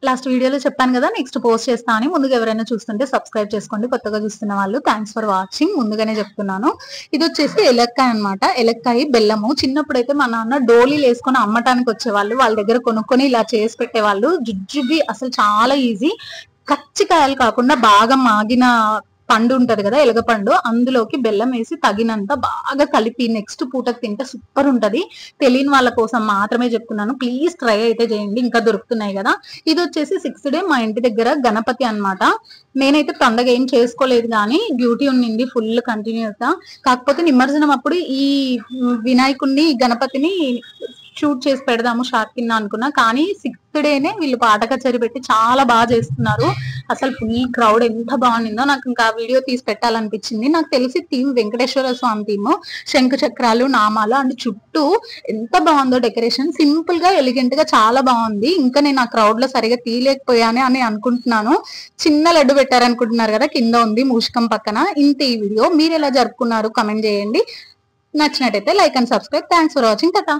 Last వీడియోలో చెప్పాను కదా నెక్స్ట్ పోస్ట్ చేస్తా అని. ముందుగా ఎవరైనా చూస్తుంటే సబ్స్క్రైబ్ చేసుకోండి, కొత్తగా చూస్తున్న వాళ్ళు. Thanks for watching. ముందుగానే చెప్తున్నాను. ఇది వచ్చేసి ఎలక్కాయ అన్నమాట. ఎలక్కాయ బెల్లము. చిన్నప్పుడైతే మా నాన్న డోలీలు వేసుకొని అమ్మటానికి వచ్చేవాళ్ళు, వాళ్ళ దగ్గర కొనుక్కొని ఇలా చేసి పెట్టేవాళ్ళు. జుజ్జుబి అసలు చాలా ఈజీ. కచ్చికాయలు కాకుండా బాగా మాగిన పండు ఉంటది కదా, ఎలగపండు, అందులోకి బెల్లం వేసి తగినంత బాగా కలిపి నెక్స్ట్ పూటకు తింటే సూపర్ ఉంటది. తెలియని వాళ్ళ కోసం మాత్రమే చెప్తున్నాను, ప్లీజ్ ట్రై అయితే చేయండి, ఇంకా దొరుకుతున్నాయి కదా. ఇది వచ్చేసి 6th డే మా ఇంటి దగ్గర గణపతి అన్నమాట. నేనైతే పండగ ఏం చేసుకోలేదు కానీ డ్యూటీ ఉండింది ఫుల్ కంటిన్యూస్ గా. కాకపోతే నిమజ్జనం అప్పుడు ఈ వినాయకుడిని గణపతిని షూట్ చేసి పెడదాము షార్ట్ కింద అనుకున్నా, కానీ 6th డేనే వీళ్ళు పాట కచేరీ పెట్టి చాలా బాగా చేస్తున్నారు. అసలు ఫుల్ క్రౌడ్ ఎంత బాగుండిందో, నాకు ఇంకా వీడియో తీసి పెట్టాలనిపించింది. నాకు తెలిసి థీమ్ వెంకటేశ్వర స్వామి థీమ్, శంఖ చక్రాలు నామాలు అండ్ చుట్టూ ఎంత బాగుందో డెకరేషన్. సింపుల్ గా ఎలిగెంట్ గా చాలా బాగుంది. ఇంకా నేను ఆ క్రౌడ్ లో సరిగా తీయలేకపోయానే అని అనుకుంటున్నాను. చిన్న లడ్డు పెట్టారనుకుంటున్నారు కదా, కింద ఉంది మూషికం పక్కన. ఇంత ఈ వీడియో. మీరు ఎలా జరుపుకున్నారు కమెంట్ చేయండి. నచ్చినట్టయితే like and subscribe. Thanks for watching. Tata.